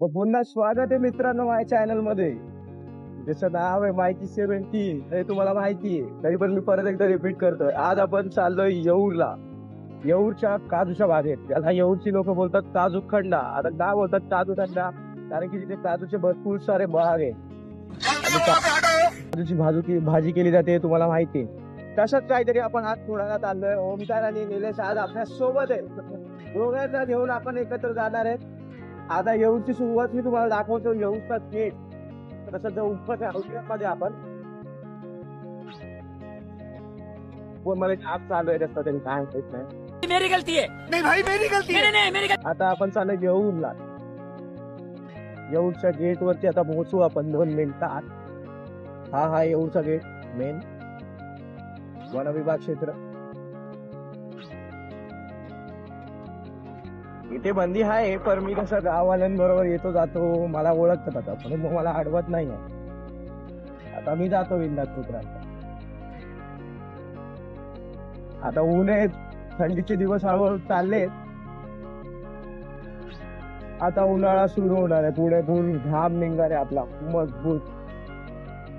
पुन्हा स्वागत आहे मित्रांनो माझ्या चॅनल मध्ये. जसं नाव आहे माहिती 17 हे तुम्हाला माहिती आहे, तरी पण मी परत एकदा रिपीट करतोय. आज आपण चाललोय येऊरला. येऊरच्या काजूच्या बागेत. त्याला येऊरची लोक बोलतात काजू खंडा. आता का बोलतात काजू खंडा? कारण की तिथे काजूचे भरपूर सारे बाग आहे आणि काजूची भाजी केली जाते, तुम्हाला माहिती आहे. तसंच काहीतरी आपण आज पुण्याला आलोय. ओमकार आणि निलेश आज आपल्या सोबत आहे. दोघांना घेऊन आपण एकत्र जाणार आहे. आता येऊरची सुरुवात मी तुम्हाला दाखवतो. येऊरचा गेट तसं मध्ये आपण मला आज चालू आहे रस्ता तरी काय माहित नाही. मेरी गलती है. नहीं भाई मेरी गलती है. नहीं मेरी गलती. आता आपण चालू येऊरला. येऊरच्या गेट वरती आता पोहोचू आपण 2 मिनिटात. हा येऊरचा गेट मेन वन विभाग क्षेत्र. इथे बंदी आहे, पण मी कसं गाववाल्यांबरोबर येतो जातो, मला ओळखतात आता, म्हणून मग मला अडवत नाही. आता मी जातो विंदात कुत्रात. आता ऊन आहे, थंडीचे दिवस हळूहळू चालले. आता उन्हाळा सुरू होणार आहे. पुढे फुल घाम निघणार आहे आपला मजबूत.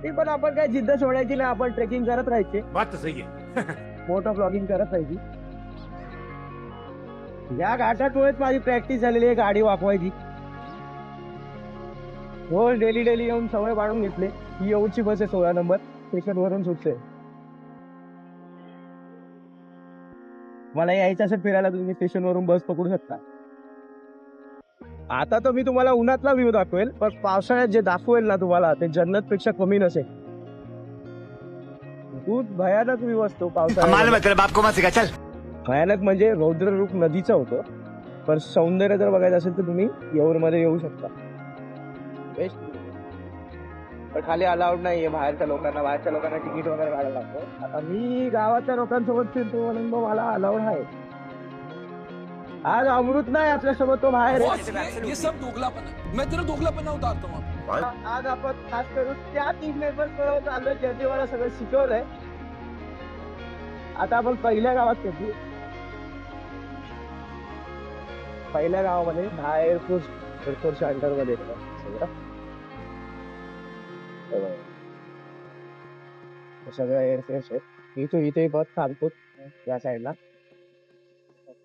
ते पण आपण काय जिद्द सोडायची नाही, आपण ट्रेकिंग करत राहायचे. बात तो सही है. मोठं ब्लॉगिंग करत राहायची. या घाटातूनच माझी प्रॅक्टिस झालेली आहे गाडी वाकवायची. रोज डेली येऊन सवय पाडून घेतले. ही येऊरची बस आहे 16 नंबर स्टेशन वरून सुटते. मला यायचं असेल फिरायला तुम्ही स्टेशन वरून बस पकडू शकता. आता तर मी तुम्हाला उन्हातला व्ह्यू दाखवेल, पण पावसाळ्यात जे दाखवेल ना तुम्हाला ते जन्नत पेक्षा कमी नसेल. खूप भयानक व्ह्यू असतो पावसाळ्यात. भयानक म्हणजे रौद्र रूप नदीचं होतं. पण सौंदर्य जर बघायचं असेल तर तुम्ही येऊरमध्ये येऊ शकता. बेस्ट. पण खाली अलाउड नाहीये बाहेरच्या लोकांना तिकीट वगैरे काढायला लागतं. आता मी गावाच्या लोकांसोबत फिरतो म्हणून मग मला अलाउड आहे. आज अमृत नाही आपल्यासोबत, तो बाहेर आहे. ये सब दोगलापन है. मैं तेरा दोगलापन उतारता हूँ. आज आपण खास करून त्या 3 मेंबर्स बरोबर चाललोय ज्यांनी मला सगळं शिकवलंय. आता आपण पहिल्या गावात घेतली. पहिल्या गावामध्ये 10 एअरफोर्सच्या अंडरमध्ये सगळं एअरफोर्स आहे. इथे बस थांबतो या साईडला.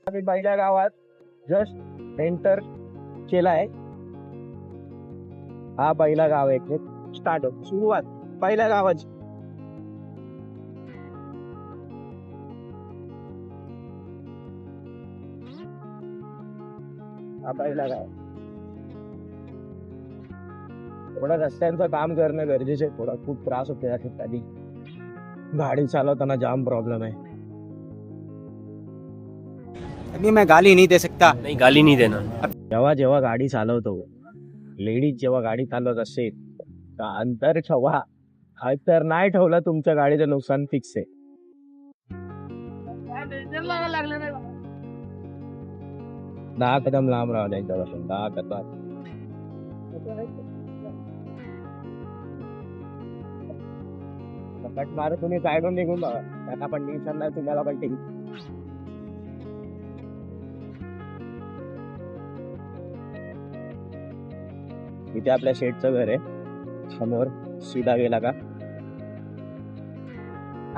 आम्ही पहिल्या गावात जस्ट एंटर केलाय. हा पहिला गाव आहे. स्टार्ट होतो सुरुवात पहिल्या गावाची. हा पहिला गाव. थोडं रस्त्यांचं काम करणं गरजेचं आहे. थोडा खूप त्रास होतो या ठिकाणी. गाडी चालवताना जाम प्रॉब्लेम आहे. अभी मैं गाली नहीं दे सकता. नहीं गाली नहीं देना. जेव्हा गाडी चालवतो, लेडीज जेव्हा गाडी चालवत असेल तर अंतर ठेवा. अंतर नाही ठेवलं तुमच्या गाडीचं नुकसान फिक्स आहे. 10 कदम लांब राहा त्यांच्यापासून. 10 कदम. कट मार तुम्ही साईडून निघून बघा. त्यांना पण टेन्शन नाही, तुम्हाला पण टेन्शन. इथे आपल्या शेडचं घर आहे समोर. सीधा गेला का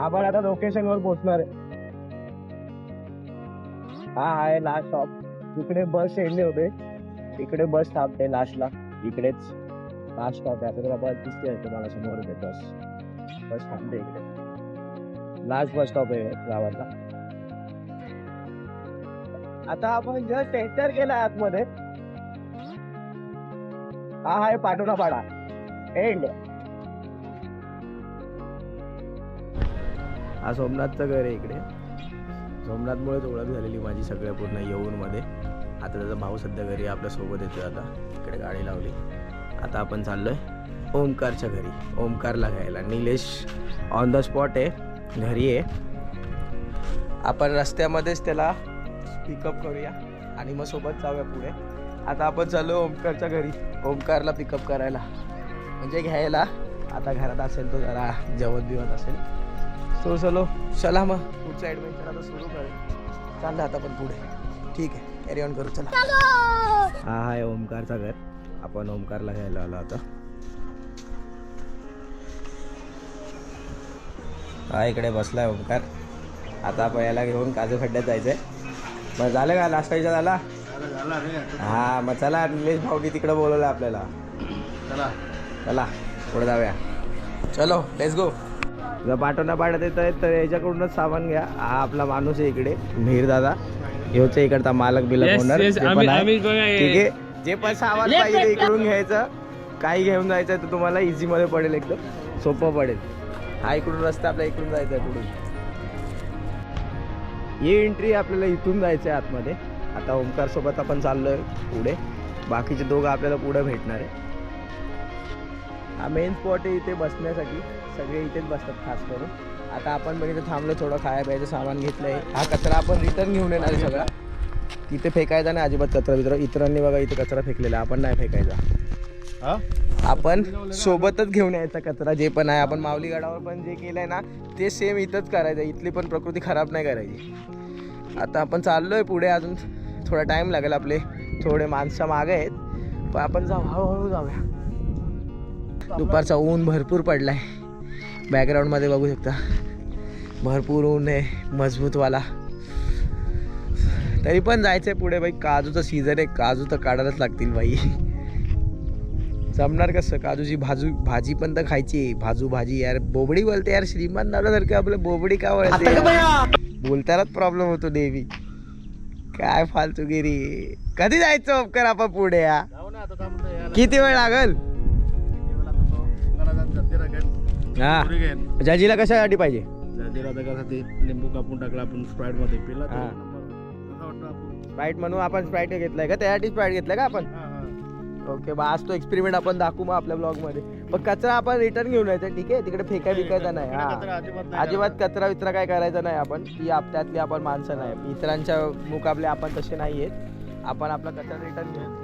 आपण आता लोकेशन वर पोहोचणार आहे. हा आहे लास्ट स्टॉप. तिकडे बस येणे होते, तिकडे बस थांबते लास्टला. इकडेच लास्ट स्टॉप आहे. आता बस दिसते तुम्हाला समोर बस थांबते इकडे. लास्ट बस स्टॉप आहे गावातला. आता आपण जस्ट एंटर केला आतमध्ये. हा आहे पाटोदा पाडा एंड. हा सोमनाथचं घर आहे इकडे. सोमनाथमुळेच ओळख झालेली माझी सगळ्या पूर्ण येऊरमध्ये. आता त्याचा भाऊ सध्या घरी आपल्या सोबत येतोय. आता इकडे गाडी लावली. आता आपण चाललोय ओमकारच्या घरी. ओमकारला घ्यायला. निलेश ऑन द स्पॉट आहे, घरी आहे. आपण रस्त्यामध्येच त्याला पिकअप करूया आणि मग सोबत जाऊया पुढे. आता आपण चाललो ओमकारच्या घरी ओमकारला पिकअप करायला, म्हणजे घ्यायला. आता घरात असेल तो जरा जेवत बिवत असेल. सो चला मग पुढचा ॲडव्हेंचर आता सुरू करेल. चाललं आता पण पुढे. ठीक आहे, कॅरी ऑन करू. चला. हा आहे ओमकारचा घर. आपण ओमकारला घ्यायला आलो आता. हा इकडे बसलाय ओमकार. आता आपण याला घेऊन काजू खड्ड्यात जायचंय. मग झालं का लास्ट टाईमचा झाला? हा मग चला निलेश भाऊनी तिकडे बोलवलं आपल्याला. चला पुढे जाऊया. चलो लेट्स गो. जर पाठवणं पाठवत येत आहेत तर याच्याकडूनच सामान घ्या. हा आपला माणूस आहे इकडे मीर दादा. ह्योचे इकडचा मालक बिलक होणार. ठीक आहे. जे पण सामान पाहिजे इकडून घ्यायचं. काही घेऊन जायचं तर तुम्हाला इझी मध्ये पडेल, एकदम सोपं पडेल. हा इकडून रस्ता आपल्या इकडून जायचा आहे पुढून. ही एंट्री आपल्याला इथून जायचं आहे आतमध्ये. आता ओमकार सोबत आपण चाललोय पुढे. बाकीचे दोघं आपल्याला पुढे भेटणार आहे. हा मेन स्पॉट आहे इथे बसण्यासाठी. सगळे इथेच बसतात खास करून. आता आपण पण इथे थांबलो, थोडं खाया प्यायचं सामान घेतलंय. हा कचरा आपण रिटर्न घेऊन येणार आहे सगळा. तिथे फेकायचा नाही अजिबात कचरा बिचरा. इतरांनी बघा इथे कचरा फेकलेला, आपण नाही फेकायचा. आपण सोबतच घेऊन यायचा कचरा जे पण आहे. आपण माऊली गडावर पण जे केलंय ना ते सेम इथंच करायचं. इथली पण प्रकृती खराब नाही करायची. आता आपण चाललोय पुढे. अजून थोडा टाइम लागेल. आपले थोडे माणसं मागे आहेत पण आपण जाऊ, हळूहळू जाऊया. दुपारचा ऊन भरपूर पडलाय. बॅकग्राऊंडमध्ये बघू शकता भरपूर ऊन आहे मजबूतवाला. तरी पण जायचंय पुढे बाई. काजूचं सीझन आहे. काजू तर काढायलाच लागतील बाई. जमणार कसं? काजूची भाजी पण तर खायची. भाजी यार. बोबडी बोलते यार. श्रीमंत दादासारखं आपलं बोबडी का बोलते? बोलतानाच प्रॉब्लेम होतो नेहमी. काय फालतूगिरी. कधी जायचं ओमकार आपण पुढे? या किती वेळ लागल? हा जजीला कशासाठी पाहिजे? लिंबू कापून टाकला आपण स्प्राईट मध्ये पिला. स्प्राईट म्हणून आपण स्प्राईट घेतलाय का? त्यासाठी स्प्राईट घेतलाय का आपण? ओके बा. आज तो एक्सपेरिमेंट आपण दाखवू मग आपल्या ब्लॉग मध्ये. पण कचरा आपण रिटर्न घेऊन यायचा. ठीक आहे. तिकडे फेकायचा नाही. हा अजिबात कचरा विचरा काय करायचा नाही. आपण ती त्यातली आपण माणसं नाही. इतरांच्या मुकाबले आपण तसे नाही आहेत. आपण आपला कचरा रिटर्न घेऊ.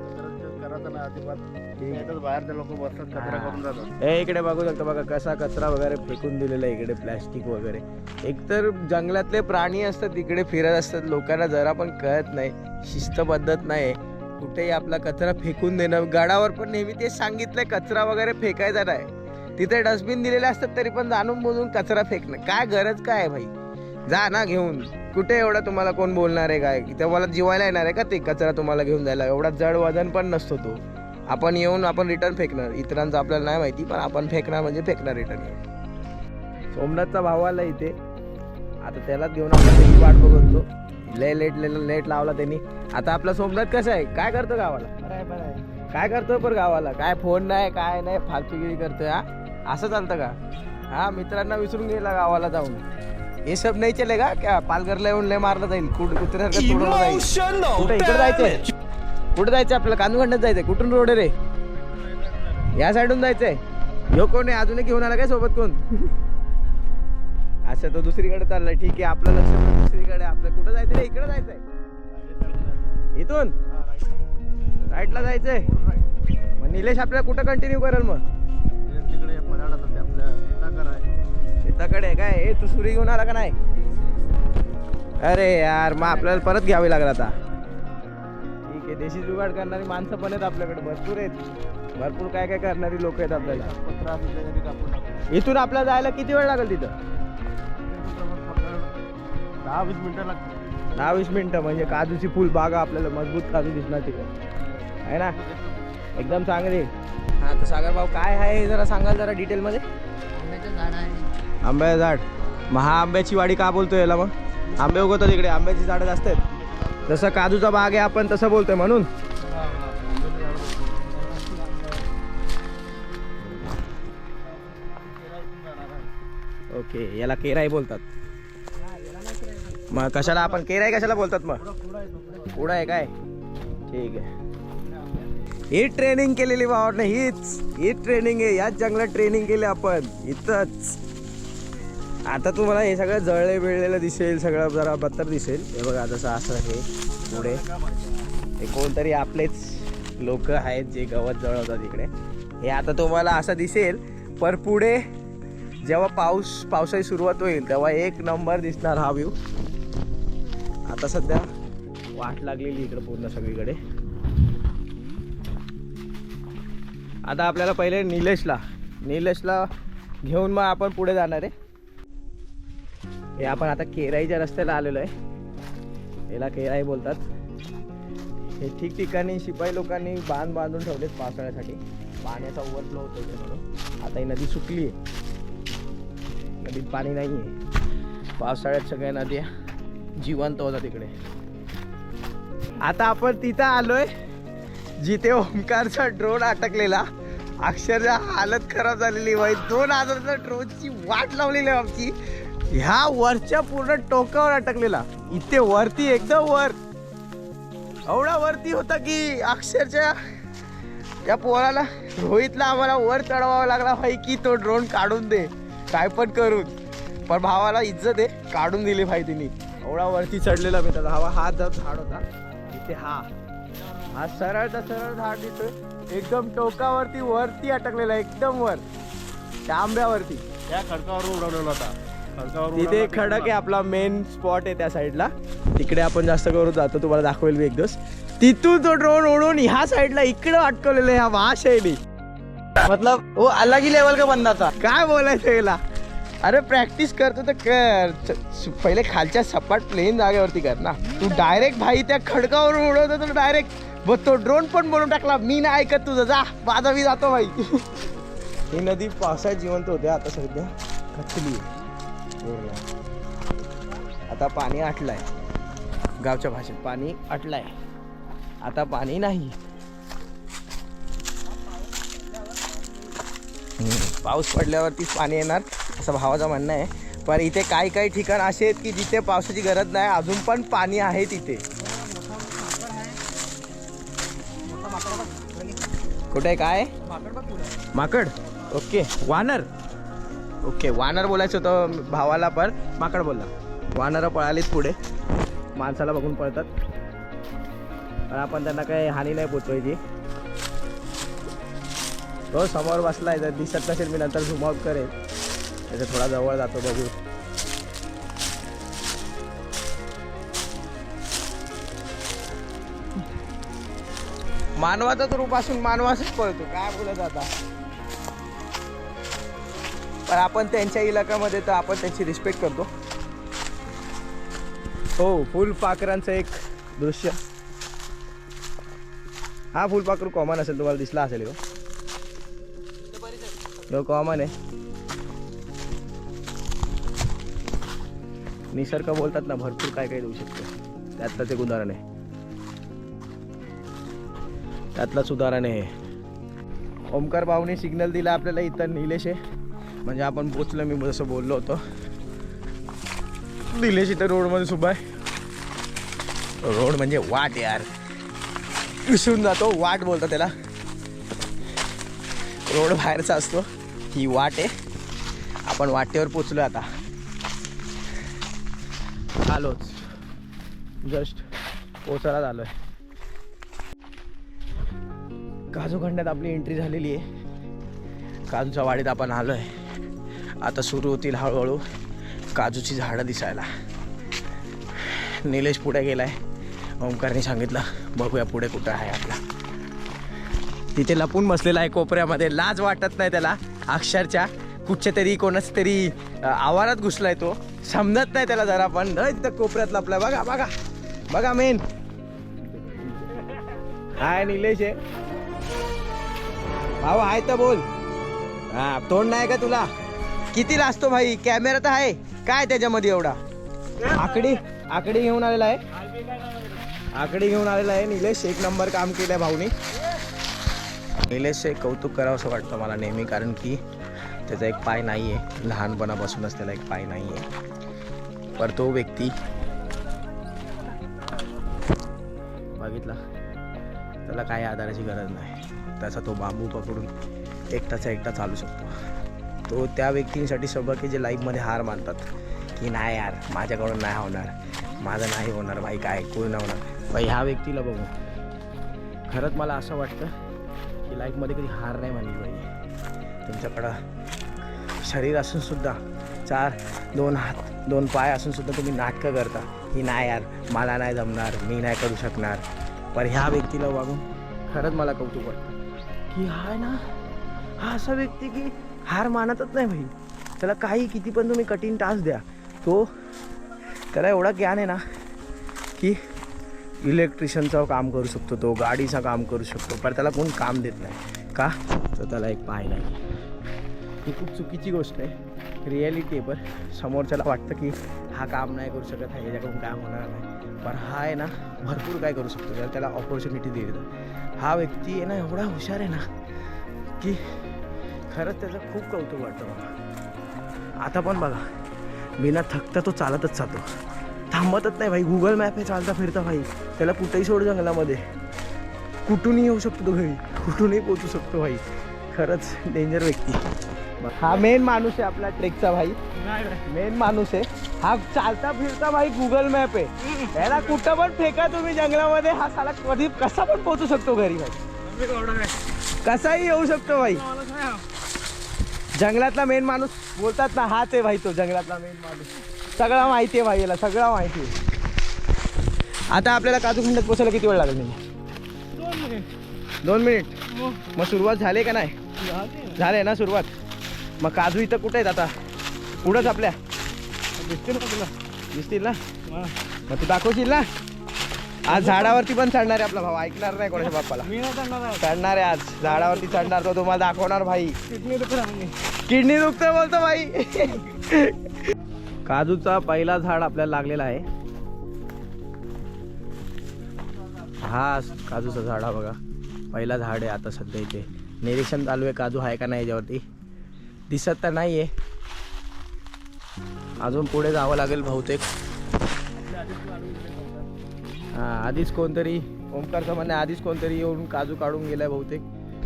बाहेरचे लोक बसतात कचरा करून जातात. हे इकडे बघू शकता बघा कसा कचरा वगैरे फेकून दिलेला आहे इकडे. प्लॅस्टिक वगैरे. एकतर जंगलातले प्राणी असतात इकडे फिरत असतात. लोकांना जरा पण कळत नाही. शिस्त पद्धत नाही. कुठेही आपला कचरा फेकून देणं. गडावर पण नेहमी तेच सांगितलंय कचरा वगैरे फेकायचा नाही. तिथे डस्टबिन दिलेले असतात तरी पण जाणून बुजून कचरा फेकणं. काय गरज काय आहे भाई? जा ना घेऊन. कुठे एवढा तुम्हाला कोण बोलणार आहे काय? तुम्हाला जिवायला येणार आहे का ते कचरा तुम्हाला घेऊन जायला? एवढा जड वजन पण नसतो तो. आपण येऊन आपण रिटर्न फेकणार. इतरांचं आपल्याला नाही माहिती पण आपण फेकणार म्हणजे फेकणार रिटर्न येऊन. सोमनाथचा भाव आला इथे. आता त्यालाच घेऊन आपण वाट बघतो. लय लेट लावला त्यांनी. आता आपला सोमनाथ कसं आहे? काय करतो गावाला? काय करतोय पण गावाला? काय फोन नाही काय नाही फालतूगिरी करतोय. हा असं चालतं का? हा मित्रांना विसरून गेला गावाला जाऊन. हे सब नाही चलेगा क्या? पालघरला येऊन लय मारलं जाईल. कुत्र्यासारखं तोडलं जाईल. कुठे इकडे जायचंय? कुठे जायचं आपल्याला? कांदू खंडात जायचंय. कुठून रोड आहे रे? या साईडून जायचंय. ह्यो कोण आहे? अजूनही घेऊन आला काय सोबत कोण? अच्छा तो दुसरीकडे चाललाय. ठीक आहे. आपलं लक्ष दुसरीकडे. आपलं कुठं जायचंय? इकडे जायचंय. इथून राईटला जायचंय. मग निलेश आपल्याला कुठं कंटिन्यू करेल मग? शेताकडे काय? हे तू सुरी घेऊन आला का नाही? अरे यार मग आपल्याला परत घ्यावी लागला आता. ठीक आहे. देशी जुगाड करणारी माणसं पण आहेत आपल्याकडे भरपूर आहेत. भरपूर काय काय करणारी लोक आहेत आपल्याला. इथून आपल्याला जायला किती वेळ लागेल तिथं? 10-20 मिनिटं लागतात. 10-20 मिनिटं. म्हणजे काजूची फुल बागा आपल्याला मजबूत काजू दिसणार तिकडे आहे ना. एकदम चांगली. हा तर सागर भाऊ काय आहे हे जरा सांगाल जरा डिटेल मध्ये. आंब्याचं झाड. मग हा आंब्याची वाडी का बोलतोय याला? मग आंबे उगवतात इकडे. आंब्याची झाडं जास्त आहेत. जसं काजूचा बाग आहे आपण तसं बोलतोय म्हणून. ओके याला केराई बोलतात. मग कशाला आपण केराई कशाला बोलतात? मग पुढं आहे काय? ठीक आहे. ही ट्रेनिंग केलेली भावानं. हीच ट्रेनिंग आहे. याच जंगलात ट्रेनिंग केली आपण इथंच. आता तुम्हाला हे सगळं जळले बिळलेलं दिसेल. सगळं जरा बत्तर दिसेल. हे बघा जसं असं हे पुढे हे कोणतरी आपलेच लोक आहेत जे गवत जळवतात इकडे. हे आता तुम्हाला असं दिसेल. पण पुढे जेव्हा पावसाची सुरुवात होईल तेव्हा एक नंबर दिसणार हा व्ह्यू. आता सध्या वाट लागलेली इकडे पूर्ण सगळीकडे. आता आपल्याला पहिले निलेशला घेऊन मग आपण पुढे जाणार आहे. हे आपण आता केराईच्या रस्त्याला आलेलो आहे. याला केराई बोलतात. हे ठिकठिकाणी शिपाई लोकांनी बांधून ठेवलेत पावसाळ्यासाठी. पाण्याचा ओव्हरफ्लो होतो म्हणून. आता ही नदी सुकली आहे, नदीत पाणी नाही आहे. पावसाळ्यात सगळ्या नद्या जिवंत होतात तिकडे. आता आपण तिथं आलोय जिथे ओमकारचा ड्रोन अटकलेला. अक्षरशः हालत खराब झालेली. 2000चा ड्रोनची वाट लावलेली आहे आमची. ह्या वरच्या पूर्ण टोकावर अटकलेला. इथे वरती एकदम वर, एवढा वरती होता की अक्षरशः त्या पोराला रोहितला आम्हाला वर चढवावा लागला भाई की तो ड्रोन काढून दे काय पण करून. पण भावाला इज्जत आहे, काढून दिली भाई तिने. एवढा वरती चढलेला मी त्याचा. हा जो झाड होता इथे, हा सरळचा सरळ झाड दिसतोय एकदम टोकावरती वरती अटकलेला एकदम वर त्या आंब्यावरती. त्या खडकावर उडवलेला होता. तिथे एक खडक आहे आपला मेन स्पॉट आहे त्या साईडला. तिकडे आपण जास्त करून जातो, तुम्हाला दाखवेल मी एक दिवस. तिथून तो ड्रोन उडून ह्या साईडला इकडे अटकवलेलं ह्या वाशैली. मतलब वो अलग ही लेवल का बंदा था. काय बोलायचं याला. अरे प्रॅक्टिस करतो तर कर, पहिले खालच्या सपाट प्लेन जागेवरती कर ना. तू डायरेक्ट भाई त्या खडकावरून उडवतो तर डायरेक्ट तो ड्रोन पण बोलून टाकला मी नाही ऐकत तुझं, जा माझा मी जातो भाई. ही नदी पावसाळ्यात जिवंत होते, आता सध्या खचली. आता पाणी आटलंय. गावच्या भाषेत पाणी आटलंय. आता पाणी नाही. पाऊस पडल्यावरतीच पाणी येणार असं भावाचं म्हणणं आहे. पण इथे काही ठिकाण असे आहेत की जिथे पावसाची गरज नाही, अजून पण पाणी आहे तिथे. कुठे काय माकड. ओके वानर. ओके वानर बोलायचं होतं भावाला पण माकड बोलला. वानरं पळालीत पुढे, माणसाला बघून पळतात. पण आपण त्यांना काही हानी नाही पोचवायची. तो समोर बसलाय, जर दिसत नसेल मी नंतर झूम आउट करेल. त्याच्या थोडा जवळ जातो बघू. मानवाचा तर रूप असून मानवाचाच पळतो, काय बोलत आता. पण आपण त्यांच्या इलाक्यामध्ये तर आपण त्यांची रिस्पेक्ट करतो. हो फुलपाखरांचं एक दृश्य. हा फुलपाखरू कॉमन असेल, तुम्हाला दिसला असेल. हो कॉमन आहे. निसर्ग बोलतात ना, भरपूर काय काय देऊ शकतो. त्यातलंच एक उदाहरण आहे. त्यातलंच उदाहरण आहे. ओमकार भाऊने सिग्नल दिला आपल्याला. इथं निलेश आहे, म्हणजे आपण पोचलो. मी जसं बोललो होतो, निलेश इथं रोडमध्ये उभा आहे. रोड म्हणजे वाट यार, विसरून जातो. वाट बोलतात त्याला. रोड बाहेरचा असतो, ही वाट आहे. आपण वाटेवर पोचलो. आता आलोच, जस्ट पोचायला झालोय. काजू खंडात आपली एंट्री झालेली आहे. काजूच्या वाडीत आपण आलोय. आता सुरू होतील हळूहळू काजूची झाडं दिसायला. निलेश पुढे गेलाय. ओमकारने सांगितलं बघूया पुढे कुठं आहे आपला. तिथे लपून बसलेला आहे कोपऱ्यामध्ये. लाज वाटत नाही त्याला. अक्षरच्या कुठच्या तरी कोणाच तरी आवारात घुसलाय तो. समजत नाही त्याला जरा पण. तिथं कोपऱ्यात लपलाय. बघा बघा बघा. मेन हाय निलेश आहे. भाऊ आहे तर बोल. हा तोंड नाही का तुला. किती लाजतो भाई. कॅमेरा तर आहे काय त्याच्यामध्ये एवढा. आकडी घेऊन आलेला आहे. आकडी घेऊन आलेला आहे निलेश. एक नंबर काम केलंय भाऊनी. निलेशचे कौतुक करावं असं वाटतं मला नेहमी, कारण की त्याचा एक पाय नाही आहे. लहानपणापासूनच त्याला एक पाय नाही आहे. पर तो व्यक्ती बघितला, त्याला काही आधाराची गरज नाही. त्याचा तो बांबू पकडून एकटाचा एकटा चालू शकतो. तो त्या व्यक्तींसाठी सबक आहे जे लाईफमध्ये हार मानतात की नाही यार माझ्याकडून नाही होणार, माझं नाही होणार भाई, काय कोण नाही होणार भाई. ह्या व्यक्तीला बघून खरंच मला असं वाटतं की लाईफमध्ये कधी हार नाही मानली पाहिजे. तुमच्याकडं शरीर असून सुद्धा 2 हात 2 पाय असून सुद्धा तुम्ही नाटकं करता की नाही यार मला नाही जमणार, मी नाही करू शकणार. पण ह्या व्यक्तीला बघून खरंच मला कौतुक वाटतं की हा आहे ना, हा असा व्यक्ती की हार मानतच नाही भाई. त्याला काही किती पण तुम्ही कठीण टास्क द्या, तो त्याला एवढा ज्ञान आहे ना की इलेक्ट्रिशियनचं काम करू शकतो, तो गाडीचं काम करू शकतो, पण त्याला कोण काम देत नाही का, तर त्याला एक पाय नाही. ही खूप चुकीची गोष्ट आहे, रिॲलिटी आहे. पण समोरच्याला वाटतं की हा काम नाही करू शकत आहे, याच्याकडून काम होणार नाही, पण हा आहे ना भरपूर काय करू शकतो जर त्याला ऑपॉर्च्युनिटी दिली तर. हा व्यक्ती आहे ना एवढा हुशार आहे ना की खरंच त्याचं खूप कौतुक वाटतं मला. आता पण बघा, बिना थकता तो चालतच जातो, थांबतच नाही भाई. गुगल मॅप आहे चालता फिरता भाई, त्याला कुठेही सोड जंगलामध्ये, कुठूनही येऊ शकतो तो घरी, कुठूनही पोचू शकतो भाई. खरंच डेंजर व्यक्ती. हा मेन माणूस आहे आपला ट्रेकचा भाई, मेन माणूस आहे हा. चालता फिरता भाई गुगल मॅप आहे, याला कुठं पण फेका तुम्ही जंगलामध्ये, हा साला कधी कसा पण पोहोचू शकतो घरी भाई, कसाही येऊ शकतो भाई. जंगलातला मेन माणूस बोलतात ना, हाच आहे भाई तो जंगलातला मेन माणूस. सगळा माहिती आहे भाई याला, सगळा माहिती आहे. आता आपल्याला काजू खंडात पोचायला किती वेळ लागेल? 2 मिनिट. मग सुरुवात झाली का नाही? झाले ना सुरुवात. मग काजू इथं कुठे आहेत आता? पुढंच आपल्या दिसतील ना तुला? दिसतील ना? मग तू दाखवशील ना? आज झाडावरती पण चढणार आहे आपला भाऊ, ऐकणार नाही कोणाच्या बाप्पाला. चढणार आहे आज झाडावरती, चढणार तो, तुम्हाला दाखवणार भाई. किडनी दुखतं बोलतो भाई. काजूचा पहिला झाड आपल्याला लागलेला आहे. हा काजूचा झाड हा बघा, पहिला झाड आहे आता सध्या इथे. निरीक्षण चालू आहे काजू आहे का नाही याच्यावरती. दिसत तर नाही आहे, अजून पुढे जावं लागेल बहुतेक. हां आधीच कोणतरी, ओमकारचं म्हणणे आधीच कोणतरी येऊन काजू काढून गेलाय बहुतेक.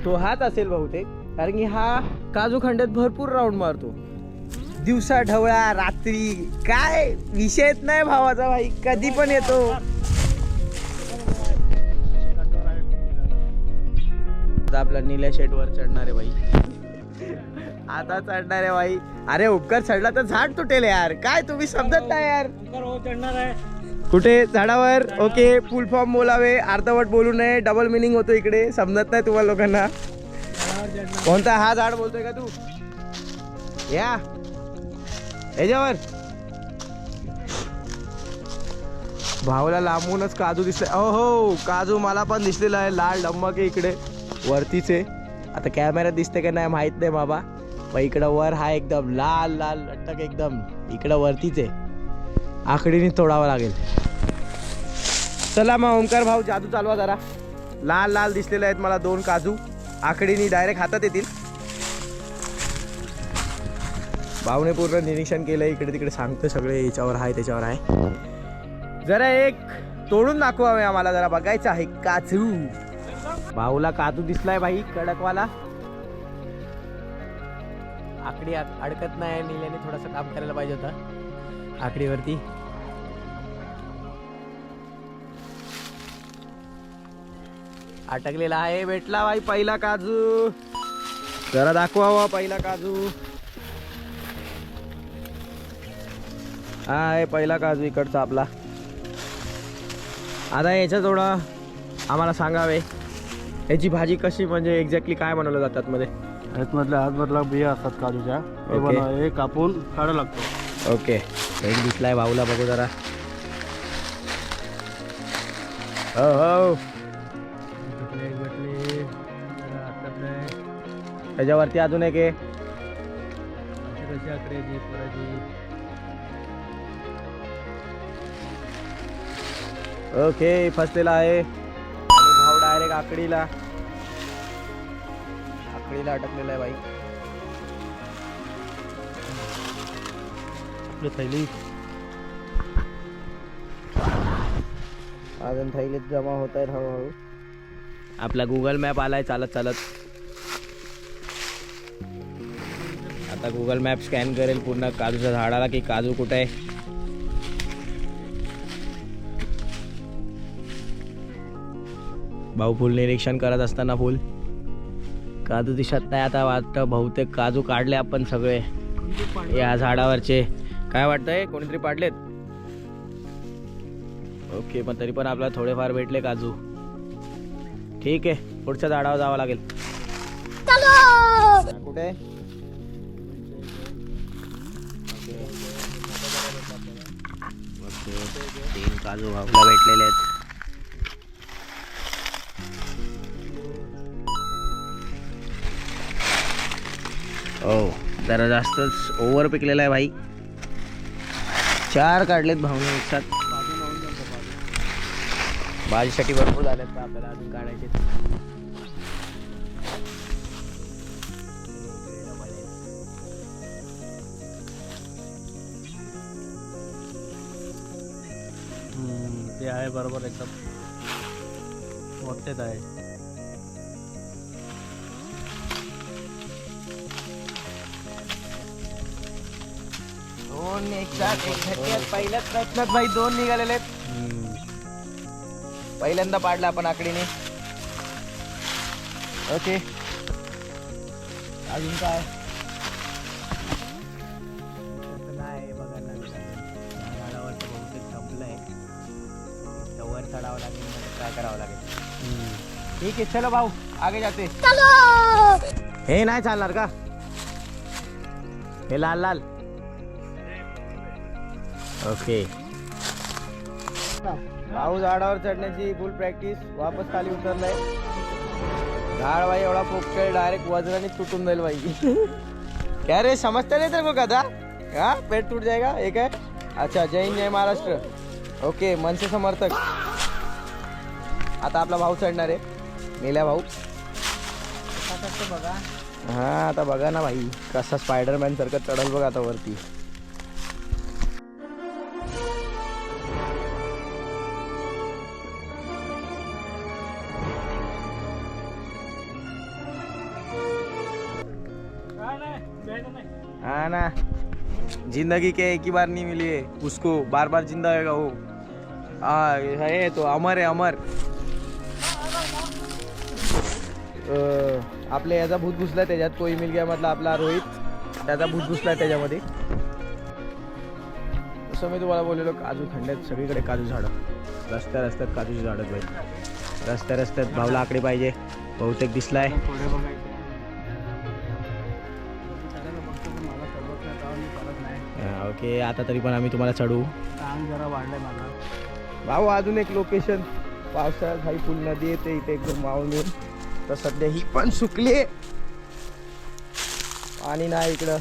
तो हाच असेल बहुतेक, कारण की हा काजू खंडात भरपूर राऊंड मारतो, दिवसा ढवळा रात्री, काय विषयच नाही भावाचा भाई, कधी पण येतो. आपला निल्या शेटवर चढणार आहे भाई, आता चढणार आहे भाई. अरे उपकार चढला तर झाड तुटेल यार, काय तुम्ही समजत नाही यार. चढणार आहे कुठे? झाडावर. ओके, फुल फॉर्म बोलावे, अर्धवट बोलू नये, डबल मिनिंग होतो इकडे, समजत नाही तुम्हाला लोकांना. कोणता हा झाड बोलतोय का तू? या याच्यावर भावला लांबूनच काजू दिसले. हो काजू मला पण दिसलेला आहे, लाल डम्मक आहे इकडे वरतीच आहे. आता कॅमेऱ्यात दिसते का नाही माहित नाही बाबा, पण इकडं वर हा एकदम लाल लाल लटक एकदम इकडं वरतीच आहे, आकडीने तोडावं लागेल. चला मग ओमकार भाऊ जादू चालवा जरा. लाल लाल दिसलेले आहेत मला 2 काजू, आकडीने डायरेक्ट हातात येतील. भाऊने पूर्ण निरीक्षण केलं, इकडे तिकडे सांगतो सगळे, याच्यावर आहे त्याच्यावर आहे. जरा एक तोडून दाखवावे आम्हाला, जरा बघायचं आहे काजू. भाऊला काजू दिसलाय भाई कडकवाला, आकडी अडकत नाही. निल्याने थोडंसं काम करायला पाहिजे होतं आकडीवरती. अटकलेला आहे, भेटला भाई पहिला काजू. जरा दाखवावा पहिला काजू. हा आहे पहिला काजू इकडचा आपला. आता याच्या थोडा आम्हाला सांगावे, याची भाजी कशी, म्हणजे एक्झॅक्टली काय बनवलं जातात मध्ये? आतमधला बिया असतात काजूच्या, हे कापून काढावं लागतो. ओके, एक दिसलाय भाऊला, बघू जरा. हो हो त्याच्यावरती अजून एक आहे. ओके फसलेला आहे, आणि भाऊ डायरेक्ट आकडीला अटकलेला आहे भाई. आपली थैली अजून थैलीत जमा होत आहेत हळूहळू. आपला गुगल मॅप आलाय चालत चालत. आता गुगल मॅप स्कॅन करेल पूर्ण काजूच्या झाडाला की काजू कुठे आहे. भाऊ फुल निरीक्षण करत असताना फुल काजू दिसत नाही. आता वाटतं बहुतेक काजू काढले आपण सगळे या झाडावरचे. काय वाटतंय, कोणीतरी पाडलेत? ओके, पण तरी पण आपल्याला थोडेफार भेटले काजू. ठीक आहे, पुढच्या झाडावर जावं लागेल. कुठे ओके 3 काजू भाऊला भेटलेले आहेत. हो जरा जास्तच ओव्हर पिकलेला आहे भाई. 4 काढलेत भाऊने एक साथ. भाजीसाठी भरपूर झालेत का आपल्याला अजून काढायचे. ते आहे बरोबर एकदम मोठेच आहे. दोन एक साथ एक झटक्यात पहिल्याच प्रयत्नात भाई 2 निघालेले आहेत. पहिल्यांदा पाडला आपण आकडीने. ओके अजून काय नाही बघा ना. झाडावर तर बहुतेक संपलंय. वर चढावं लागेल काय करावं लागेल. ठीक आहे चलो भाऊ आगे जाते. हे नाही चालणार का हे लाल लाल. ओके भाऊ झाडावर चढण्याची फुल प्रॅक्टिस. वापस खाली उतरलाय. झाड भाई एवढा पोकळ डायरेक्ट वज्राने तुटून जाईल भाई. क्या रे समजता नहीं तेरे को कदा हाँ पेट टूट जाएगा. एक है अच्छा जय हिंद जय महाराष्ट्र. ओके मनसे समर्थक. आता आपला भाऊ चढणार आहे. मेल्या भाऊ बघा. हा आता बघा ना भाई कसा स्पायडरमॅन सारखं चढल बघा आता वरती. हाँ ना जिंदगी के एक ही बार नहीं मिली है उसको बार बार जिंदा होगा वो. हाँ है तो अमर है अमर. आपल्या याचा भूत घुसला त्याच्यात. कोई मिल गया मतलब आपला रोहित त्याचा भूत घुसला त्याच्यामध्ये. असं मी तुम्हाला बोललेलो काजू थंड्यात सगळीकडे काजू झाडं. रस्त्या रस्त्यात काजूची झाडं पाहिजे. रस्त्या रस्त्यात भाऊला आकडे पाहिजे. बहुतेक दिसलाय. ओके आता तरी पण आम्ही तुम्हाला चढू. जरा वाढलंय माझा भाऊ. अजून एक लोकेशन पावसाळ्यात भाई फुल नदी येते इथे एकदम वाहून येऊन. तर सध्या ही पण सुकली. पाणी नाही इकडं.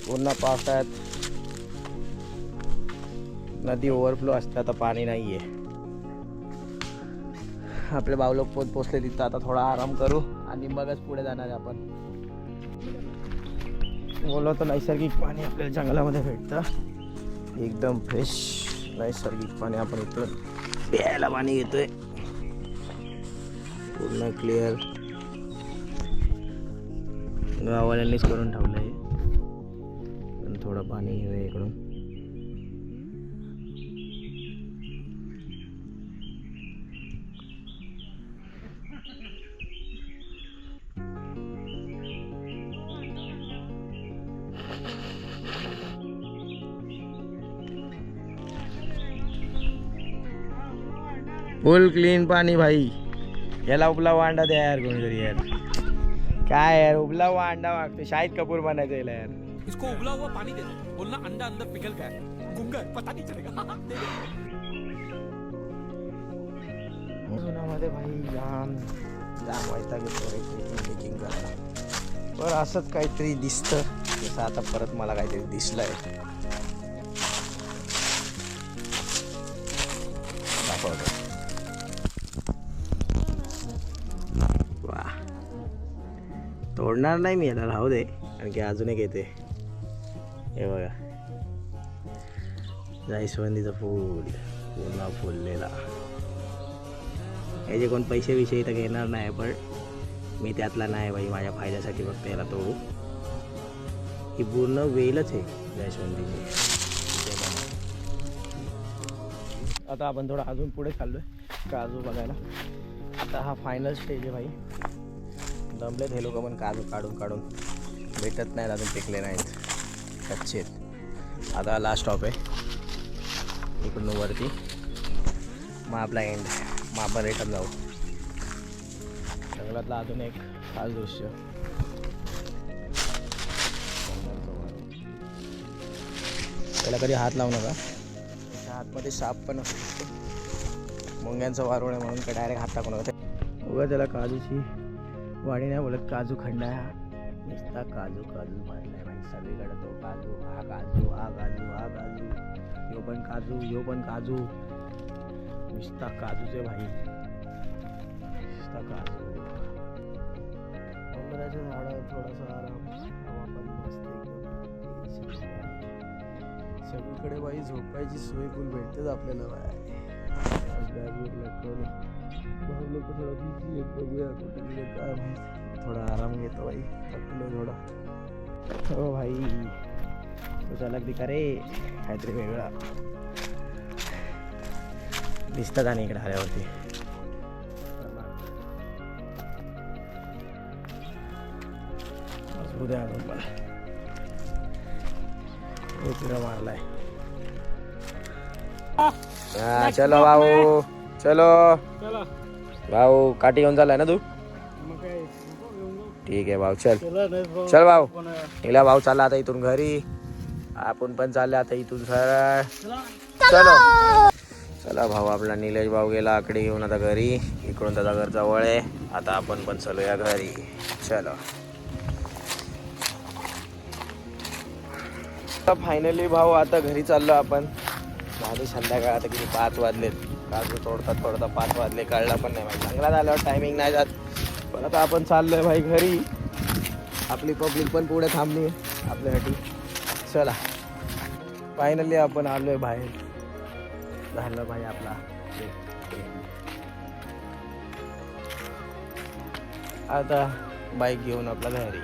पुन्हा पावसाळ्यात नदी ओव्हरफ्लो असते. आता पाणी नाहीये. आपले भाऊ लोक पोचले तिथं. आता थोडा आराम करू आणि मगच पुढे जाणार आहे आपण. बोललो तर नैसर्गिक पाणी आपल्याला जंगलामध्ये भेटतं. एकदम फ्रेश नैसर्गिक पाणी. आपण इथं प्यायला पाणी घेतोय पूर्ण क्लिअर. गाववाल्यांनीच करून ठेवलंय. पण थोडं पाणी घेऊया इकडून. फुल क्लीन पाणी भाई. याला उबला अंडा द्या यार कोणीतरी यार. काय यार उबला हुआ अंडा मागतो. शाहिद कपूर बनायचं याला यार. इसको उबला हुआ पानी दे दो. बोलना अंडा अंदर पिघल गया है. गुंगा है, पता नहीं चलेगा. मध्ये भाई जाम वैताग येतो मेकिंग करायला. पण असंच काहीतरी दिसतं. जसं आता परत मला काहीतरी दिसलंय. दाखवतो. वा तोडणार नाही मी याला राहू दे. कारण की अजून एक येते. हे बघा जास्वंदीचं फूल पूर्ण फुललेला. याचे कोण पैसे विषयी तर घेणार नाही. पण मी त्यातला नाही बाई. माझ्या फायद्यासाठी फक्त याला तोडू. ही पूर्ण वेलच आहे जास्वंदीची. आता आपण थोडं अजून पुढे चाललोय काजू बघायला. आता हा फायनल स्टेज आहे भाई. दमलेत हे लोक पण काजू काढून काढून. भेटत नाहीत अजून. पिकले नाहीत कच्चे आहेत. आता लास्ट स्टॉप आहे इकडून वरती. मग आपला एंड. मग आपण रिटर्न जाऊ. जंगलातला अजून एक खास दृश्य. त्याला कधी हात लावू नका, त्याच्या हातमध्ये साप पण असतो. मुंग्यांचं वारुळ आहे म्हणून काय डायरेक्ट हात टाकू नका. उगा त्याला काजूची वाडी नाही बोलत, काजू खंड आहे. नुसता काजू काजू मारलाय भाई सगळीकडे. तो काजू, हा काजू, हा काजू, हा काजू, यो पण काजू, यो पण काजू. नुसता काजूचे भाई, नुसता काजू. डोंगराच्या झाडावर थोडासा आराम, हवा पण मस्त एकदम. सगळीकडे बाई झोपायची सोय फुल भेटतेच आपल्याला बाय. बघूया कुठे गेले काय माहिती. थोडा आराम घेतो बाई, थकलो थोडा. हो भाई तुझा अलग दिका रे, काहीतरी वेगळा दिसतं का नाही इकडे आल्यावरती. उद्या मला उचरा मारलाय. चलो भाऊ, चलो भाऊ. काठी घेऊन चाललाय ना तू? ठीक आहे भाऊ, चल चल भाऊ. निघला भाऊ, चालला आता इथून घरी. आपण पण चालले आता इथून सरळ. चलो चला भाऊ, आपला निलेश भाऊ गेला आकडे घेऊन आता घरी. इकडून त्याचा घर जवळ आहे. आता आपण पण चलूया घरी. चलो फायनली भाऊ आता घरी चाललो आपण. माझे संध्याकाळ आता किती 5 वाजलेत. काजू तोडता तोडता 5 वाजले, कळला पण नाही भाई. चांगला झाल्यावर टायमिंग नाही जात. पण आता आपण चाललोय भाई घरी. आपली पब्लिक पण पुढे थांबली आपल्यासाठी. चला फायनली आपण आलोय बाहेर. झालं भाई आपला आता बाईक घेऊन आपला घरी.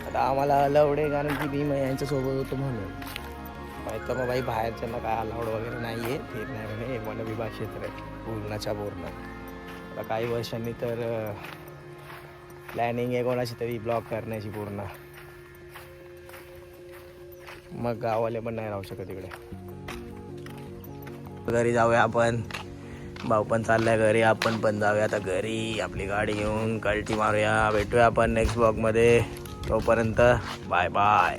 आता आम्हाला अलाउड आहे कारण की मी यांच्यासोबत होतो म्हणून. माहीत मग बाई बाहेरच्यांना काय अलाउड वगैरे नाही आहे. ते नाही म्हणे मन विभाग क्षेत्र आहे पूर्णाच्या पूर्ण. आता काही वर्षांनी तर प्लॅनिंग आहे कोणाची तरी ब्लॉक करण्याची पूर्ण. मग गावाले पण नाही राहू शकत इकडे. घरी जाऊया आपण. भाऊ पण चाललाय घरी, आपण पण जाऊया आता घरी. आपली गाडी घेऊन कल्टी मारूया. भेटूया आपण नेक्स्ट ब्लॉगमध्ये. तोपर्यंत बाय बाय.